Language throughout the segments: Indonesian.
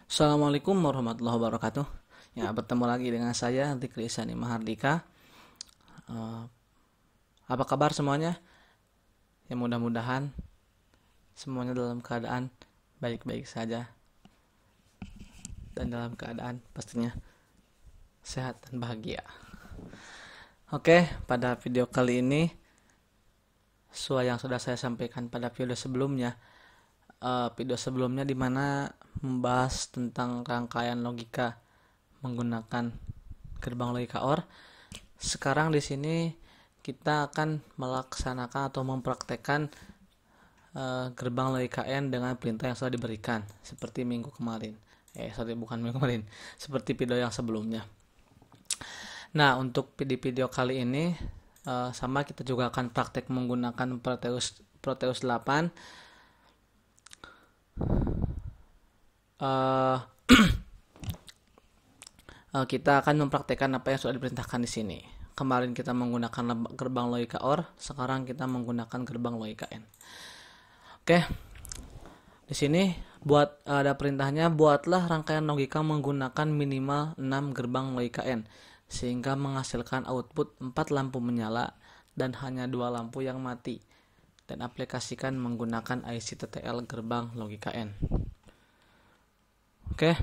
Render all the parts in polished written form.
Assalamualaikum warahmatullahi wabarakatuh. Ya, bertemu lagi dengan saya Zikri Ihsani Mahardika. Eh, apa kabar semuanya? Ya, mudah-mudahan semuanya dalam keadaan baik-baik saja dan dalam keadaan pastinya sehat dan bahagia. Oke, pada video kali ini sesuai yang sudah saya sampaikan pada video sebelumnya di mana membahas tentang rangkaian logika menggunakan gerbang logika OR. Sekarang di sini kita akan melaksanakan atau mempraktekkan gerbang logika N dengan perintah yang sudah diberikan seperti minggu kemarin. Bukan minggu kemarin, seperti video yang sebelumnya. Nah, untuk di video kali ini sama kita juga akan praktek menggunakan Proteus 8. Kita akan mempraktekkan apa yang sudah diperintahkan di sini. Kemarin kita menggunakan gerbang logika OR, sekarang kita menggunakan gerbang logika N. Oke. Di sini ada perintahnya, buatlah rangkaian logika menggunakan minimal 6 gerbang logika N sehingga menghasilkan output 4 lampu menyala dan hanya 2 lampu yang mati, dan aplikasikan menggunakan IC TTL gerbang logika N. Oke.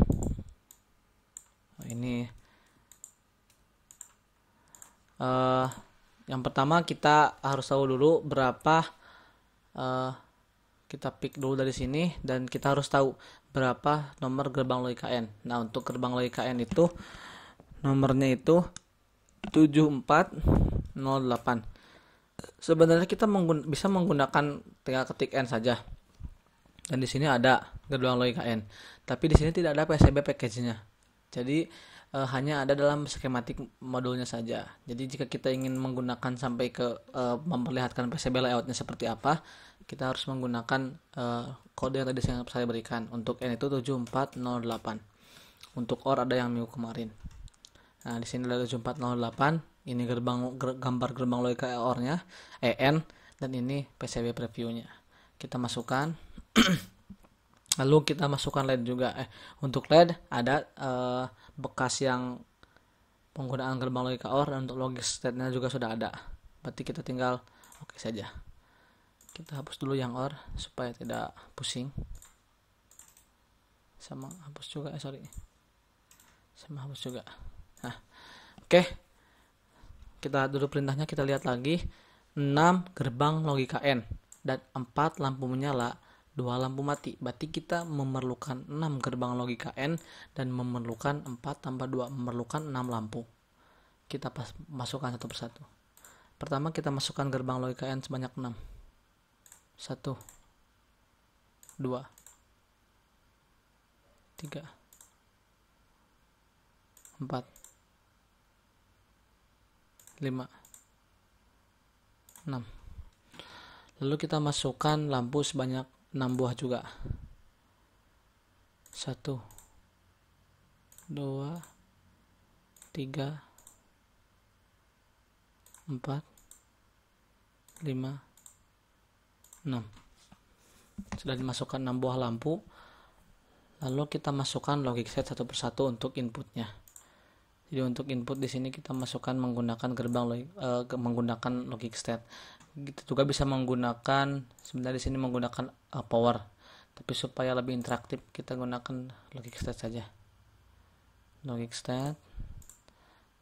Ini yang pertama kita harus tahu dulu berapa, kita pick dulu dari sini dan kita harus tahu berapa nomor gerbang logika N. Nah, untuk gerbang logika N itu nomornya itu 7408. Sebenarnya kita bisa menggunakan tinggal ketik N saja. Dan di sini ada gerbang logika N. Tapi di sini tidak ada PCB package-nya. Jadi hanya ada dalam skematik modulnya saja. Jadi jika kita ingin menggunakan sampai ke memperlihatkan PCB layoutnya seperti apa, kita harus menggunakan kode yang tadi saya berikan. Untuk N itu 7408. Untuk OR ada yang minggu kemarin. Nah, di sini ada 7408. Ini gambar gerbang logika OR-nya, N, dan ini PCB previewnya. Kita masukkan. Lalu kita masukkan LED juga. Untuk LED ada bekas yang penggunaan gerbang logika OR, dan untuk logic state-nya juga sudah ada. Berarti kita tinggal oke saja. Kita hapus dulu yang OR supaya tidak pusing. Sama hapus juga, sama hapus juga. Nah, oke. Kita dulu perintahnya, kita lihat lagi. 6 gerbang logika N dan 4 lampu menyala, 2 lampu mati. Berarti kita memerlukan 6 gerbang logika N dan memerlukan 4 tambah 2, memerlukan 6 lampu. Kita masukkan satu persatu. Pertama kita masukkan gerbang logika N sebanyak 6. 1 2 3 4 5 6. Lalu kita masukkan lampu sebanyak 6 buah juga. 1 2 3 4 5 6. Sudah dimasukkan 6 buah lampu. Lalu kita masukkan logic set satu persatu untuk inputnya. Jadi untuk input di sini kita masukkan menggunakan menggunakan logic state. Kita juga bisa menggunakan, sebenarnya di sini menggunakan power. Tapi supaya lebih interaktif kita gunakan logic state saja. Logic state,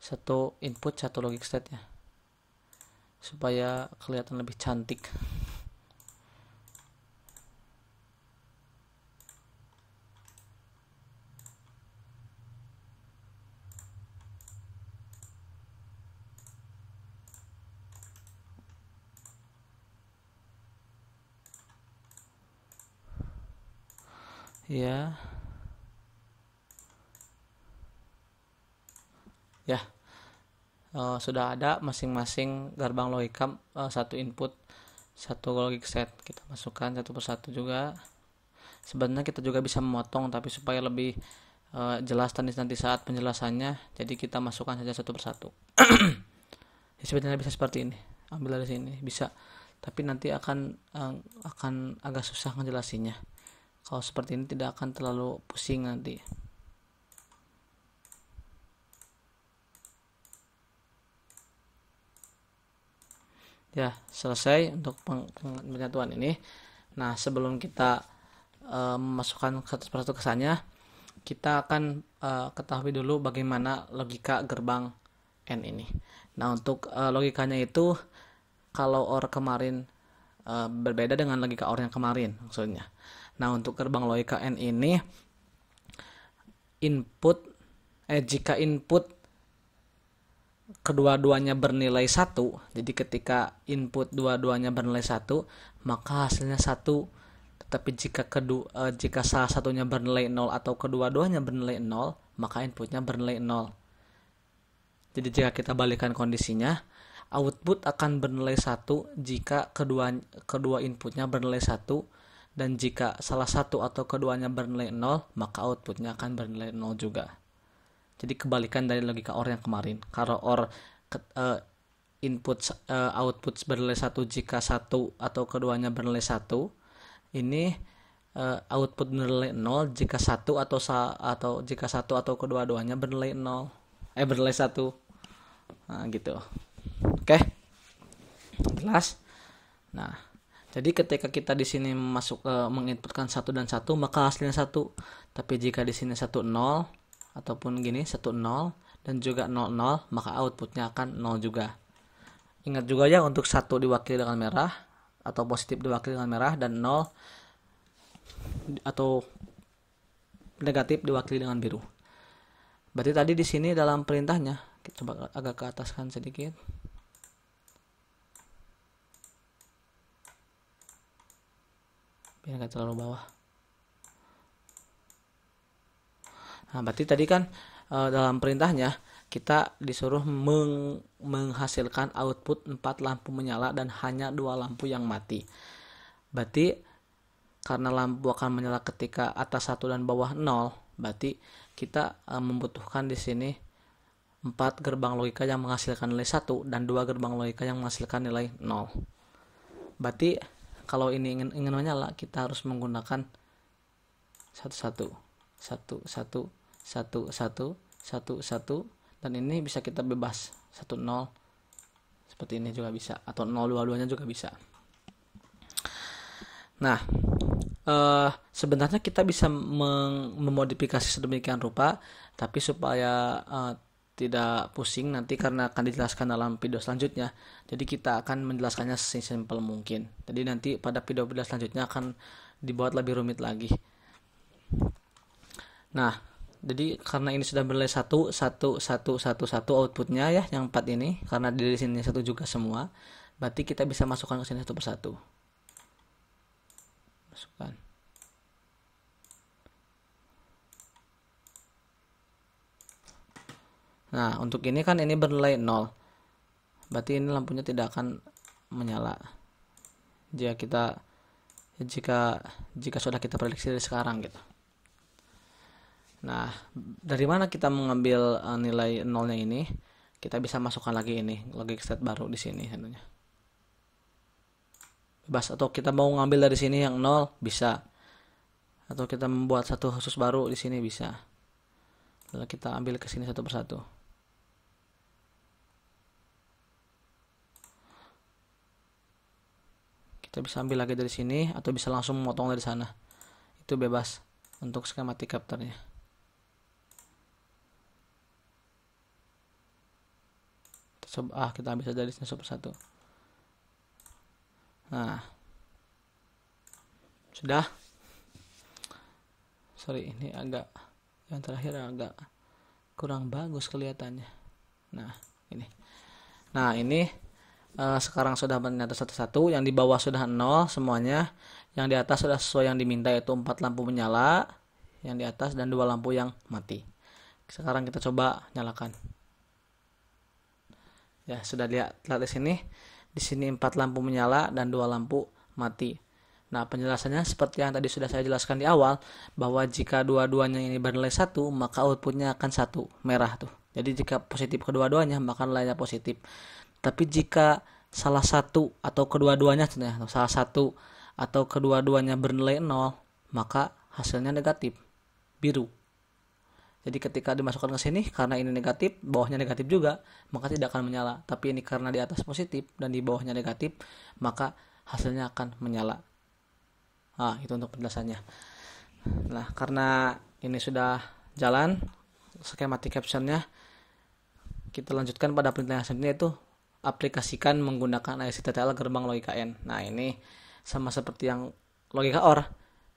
satu input satu logic state ya, supaya kelihatan lebih cantik. Ya, sudah ada masing-masing gerbang logika, satu input satu logic set. Kita masukkan satu persatu juga. Sebenarnya kita juga bisa memotong, tapi supaya lebih jelas nanti saat penjelasannya, jadi kita masukkan saja satu persatu. Sebenarnya bisa seperti ini, ambil dari sini bisa, tapi nanti akan agak susah ngejelasinnya. Kalau seperti ini tidak akan terlalu pusing nanti. Ya, selesai untuk penyatuan ini. Nah, sebelum kita memasukkan satu persatu kesannya, kita akan ketahui dulu bagaimana logika gerbang N ini. Nah, untuk logikanya itu, kalau OR kemarin berbeda dengan logika OR yang kemarin maksudnya. Nah, untuk gerbang logika N ini, jika input kedua-duanya bernilai 1, jadi ketika input dua-duanya bernilai 1, maka hasilnya 1. Tetapi jika salah satunya bernilai 0 atau kedua-duanya bernilai 0, maka inputnya bernilai 0. Jadi jika kita balikan kondisinya, output akan bernilai 1 jika kedua inputnya bernilai 1, dan jika salah satu atau keduanya bernilai 0, maka outputnya akan bernilai 0 juga. Jadi kebalikan dari logika OR yang kemarin. Kalau OR output bernilai 1 jika satu atau keduanya bernilai 1, ini output bernilai 0 jika satu atau kedua-duanya bernilai 0. Bernilai 1. Nah, gitu. Oke. Jelas? Nah, jadi ketika kita di sini menginputkan 1 dan 1, maka hasilnya 1. Tapi jika di sini 1 0 ataupun gini 1 0 dan juga 0 0, maka outputnya akan 0 juga. Ingat juga ya, untuk 1 diwakili dengan merah atau positif diwakili dengan merah, dan 0 atau negatif diwakili dengan biru. Berarti tadi di sini dalam perintahnya, kita coba agak ke ataskan sedikit. Biar nggak terlalu bawah. Nah, berarti tadi kan dalam perintahnya kita disuruh menghasilkan output 4 lampu menyala dan hanya 2 lampu yang mati. Berarti karena lampu akan menyala ketika atas 1 dan bawah 0, berarti kita membutuhkan di sini 4 gerbang logika yang menghasilkan nilai 1 dan 2 gerbang logika yang menghasilkan nilai 0. Berarti kalau ini ingin menyala, kita harus menggunakan 1 1 dan ini bisa kita bebas 1 0 seperti ini juga bisa, atau 0 dua-duanya juga bisa. Nah, sebenarnya kita bisa memodifikasi sedemikian rupa, tapi supaya tidak pusing nanti karena akan dijelaskan dalam video selanjutnya, jadi kita akan menjelaskannya sesimpel mungkin. Jadi nanti pada video-video selanjutnya akan dibuat lebih rumit lagi. Nah, jadi karena ini sudah bernilai 1 outputnya ya, yang 4 ini, karena di sini 1 juga semua, berarti kita bisa masukkan ke sini satu persatu. Masukkan. Nah, untuk ini kan ini bernilai 0. Berarti ini lampunya tidak akan menyala. Jika sudah kita prediksi dari sekarang gitu. Nah, dari mana kita mengambil nilai 0-nya ini? Kita bisa masukkan lagi ini, logic state baru di sini tentunya. Bebas, atau kita mau ngambil dari sini yang 0 bisa. Atau kita membuat satu khusus baru di sini bisa. Lalu kita ambil ke sini satu persatu. Kita bisa ambil lagi dari sini atau bisa langsung memotong dari sana. Itu bebas untuk skematik capture-nya. Kita ambil saja dari sini satu persatu. Nah, sudah. Sorry, ini agak yang terakhir agak kurang bagus kelihatannya. Nah, ini. Nah, ini sekarang sudah menyatu satu-satu. Yang di bawah sudah 0 semuanya. Yang di atas sudah sesuai yang diminta, yaitu 4 lampu menyala yang di atas dan 2 lampu yang mati. Sekarang kita coba nyalakan. Ya, sudah lihat di sini. Di sini 4 lampu menyala dan 2 lampu mati. Nah, penjelasannya seperti yang tadi sudah saya jelaskan di awal, bahwa jika dua-duanya ini bernilai 1, maka outputnya akan 1, merah tuh. Jadi jika positif kedua-duanya, maka nilainya positif. Tapi jika salah satu atau kedua-duanya bernilai 0, maka hasilnya negatif, biru. Jadi ketika dimasukkan ke sini, karena ini negatif, bawahnya negatif juga, maka tidak akan menyala. Tapi ini karena di atas positif dan di bawahnya negatif, maka hasilnya akan menyala. Nah, itu untuk penjelasannya. Nah, karena ini sudah jalan skematik captionnya, kita lanjutkan pada perintah yang selanjutnya, yaitu aplikasikan menggunakan ICTTL gerbang logika N. Nah, ini sama seperti yang logika OR,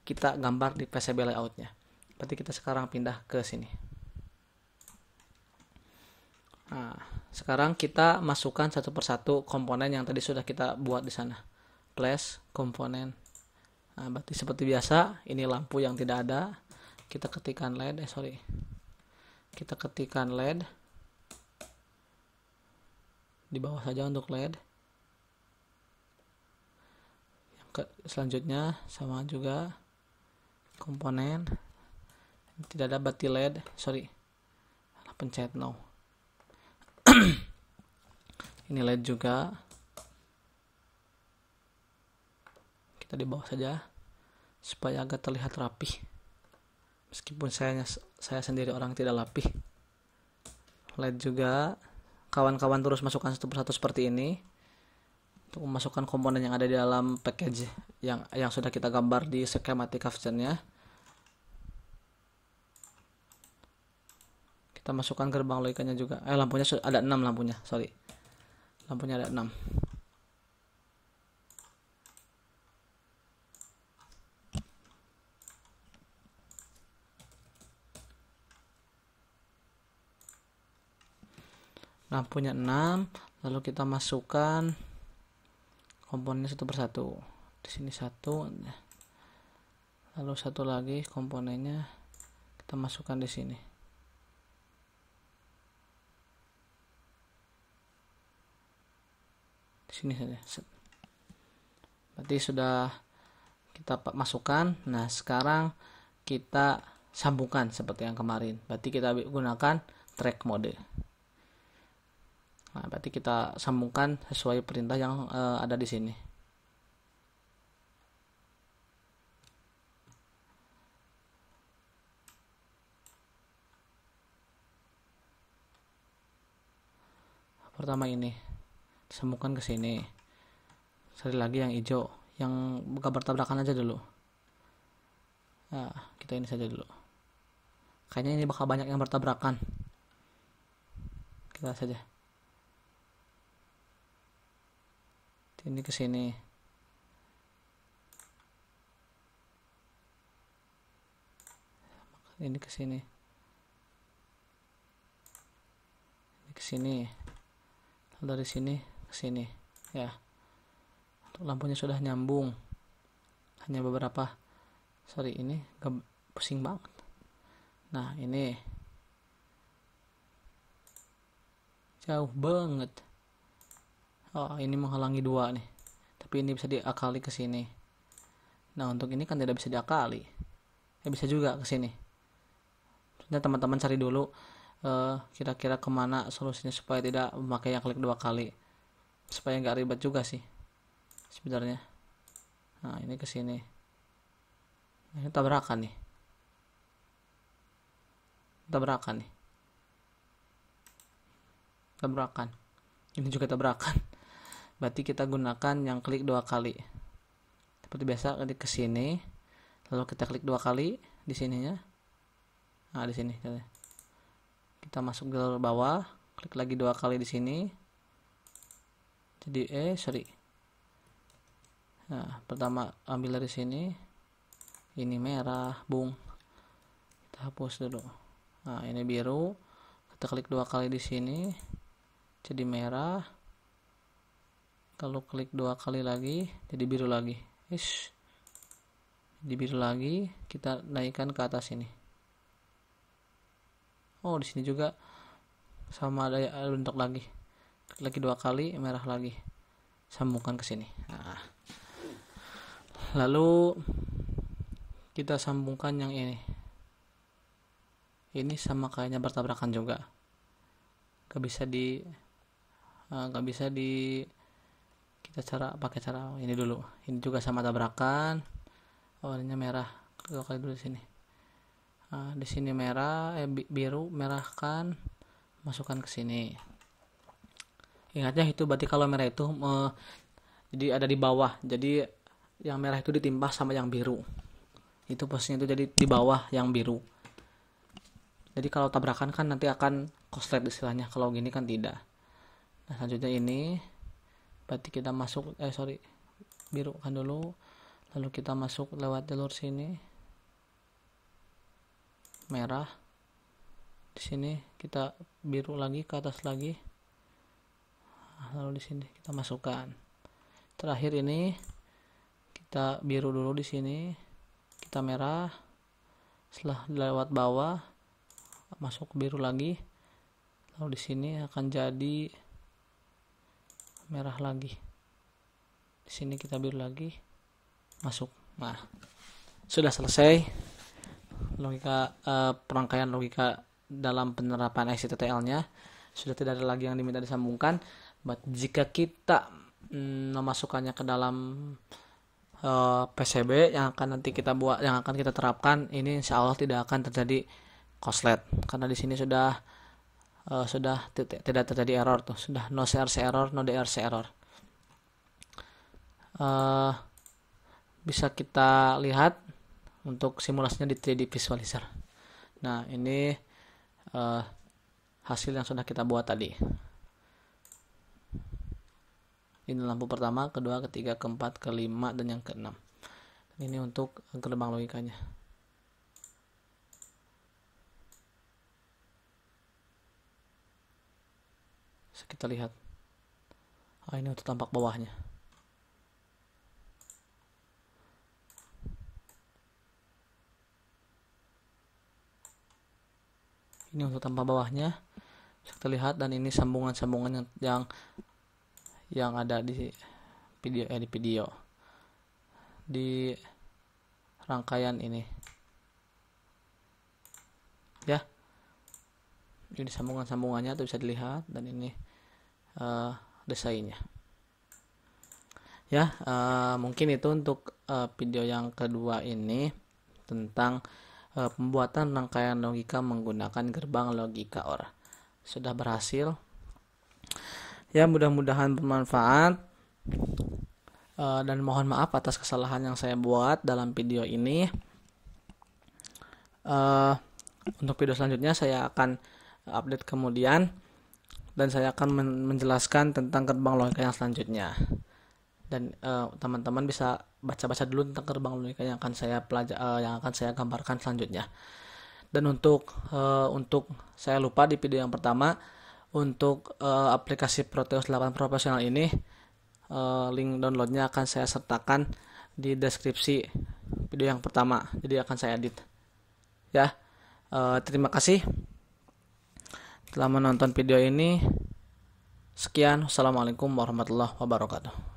kita gambar di PCB layoutnya. Berarti kita sekarang pindah ke sini. Nah, sekarang kita masukkan satu persatu komponen yang tadi sudah kita buat di sana. Flash, komponen. Nah, berarti seperti biasa, ini lampu yang tidak ada. Kita ketikkan LED, Kita ketikkan LED. Di bawah saja untuk LED. Selanjutnya sama juga komponen. Tidak ada berarti LED, pencet no. Ini LED juga, kita di bawah saja supaya agak terlihat rapi, meskipun saya sendiri orang tidak rapih. LED juga, kawan-kawan terus masukkan satu persatu seperti ini untuk memasukkan komponen yang ada di dalam package yang sudah kita gambar di schematic captionnya. Kita masukkan gerbang logikanya juga. Lampunya ada 6 lampunya, lampunya ada 6. Lampunya 6, lalu kita masukkan komponennya satu persatu. Di sini satu, lalu satu lagi komponennya kita masukkan di sini. Di sini saja. Berarti sudah kita masukkan. Nah, sekarang kita sambungkan seperti yang kemarin. Berarti kita gunakan track mode. Nah, berarti kita sambungkan sesuai perintah yang ada di sini. Pertama ini sambungkan ke sini. Sekali lagi yang hijau, yang buka bertabrakan aja dulu. Nah, kita ini saja dulu. Kayaknya ini bakal banyak yang bertabrakan. Kita saja. Ini ke sini. Ini ke sini. Ini ke sini. Dari sini ke sini, ya. Lampunya sudah nyambung. Hanya beberapa. Ini pusing banget. Nah, ini jauh banget. Oh, ini menghalangi 2 nih. Tapi ini bisa diakali ke sini. Nah, untuk ini kan tidak bisa diakali. Ya bisa juga ke sini. Nah, teman-teman cari dulu kira-kira kemana solusinya supaya tidak memakai yang klik 2 kali. Supaya nggak ribet juga sih sebenarnya. Nah, ini ke sini. Nah, ini tabrakan nih. Tabrakan. Ini juga tabrakan. Berarti kita gunakan yang klik 2 kali. Seperti biasa, klik ke sini, lalu kita klik 2 kali di sininya. Nah, di sini. Kita masuk ke bawah, klik lagi 2 kali di sini. Jadi Nah, pertama ambil dari sini. Ini merah, bung. Kita hapus dulu. Nah, ini biru. Kita klik 2 kali di sini. Jadi merah. Kalau klik 2 kali lagi, jadi biru lagi. Jadi biru lagi, kita naikkan ke atas ini. Oh, di sini juga sama ada bentuk lagi. Klik lagi 2 kali, merah lagi. Sambungkan ke sini. Nah. Lalu kita sambungkan yang ini. Ini sama kayaknya bertabrakan juga. Gak bisa kita pakai cara ini dulu. Ini juga sama tabrakan. Warnanya merah. dua kali dulu di sini. Nah, di sini merah, biru, merah kan, masukkan ke sini. Ingatnya itu berarti kalau merah itu jadi ada di bawah, jadi yang merah itu ditimpa sama yang biru. Itu posisinya itu jadi di bawah yang biru. Jadi kalau tabrakan kan nanti akan koslet istilahnya, kalau gini kan tidak. Nah selanjutnya ini berarti kita masuk biru kan dulu, lalu kita masuk lewat jalur sini merah, di sini kita biru lagi ke atas lagi, lalu di sini kita masukkan. Terakhir ini kita biru dulu di sini, kita merah, setelah lewat bawah masuk biru lagi, lalu di sini akan jadi merah lagi, di sini kita biru lagi, masuk. Nah sudah selesai logika perangkaian logika dalam penerapan ICTTL-nya. Sudah tidak ada lagi yang diminta disambungkan. Jika kita memasukkannya ke dalam PCB yang akan nanti kita buat, yang akan kita terapkan, ini insya Allah tidak akan terjadi koslet karena di sini sudah tidak terjadi error tuh, sudah no CRC error, no DRC error. Bisa kita lihat untuk simulasinya di 3D visualizer. Nah ini hasil yang sudah kita buat tadi. Ini lampu pertama, kedua, ketiga, keempat, kelima, dan yang keenam. Ini untuk gerbang logikanya. Bisa kita lihat. Ini untuk tampak bawahnya. Ini untuk tampak bawahnya bisa kita lihat, dan ini sambungan-sambungan yang ada di video di rangkaian ini ya. Ini sambungan-sambungannya tuh bisa dilihat, dan ini desainnya ya. Mungkin itu untuk video yang kedua ini tentang pembuatan rangkaian logika menggunakan gerbang logika OR. Sudah berhasil ya, mudah-mudahan bermanfaat, dan mohon maaf atas kesalahan yang saya buat dalam video ini. Untuk video selanjutnya saya akan update kemudian, dan saya akan menjelaskan tentang gerbang logika yang selanjutnya, dan teman-teman bisa baca-baca dulu tentang gerbang logika yang akan saya yang akan saya gambarkan selanjutnya. Dan untuk saya lupa di video yang pertama, untuk aplikasi Proteus 8 Profesional ini, link downloadnya akan saya sertakan di deskripsi video yang pertama, jadi akan saya edit ya. Terima kasih telah menonton video ini. Sekian, wassalamualaikum warahmatullahi wabarakatuh.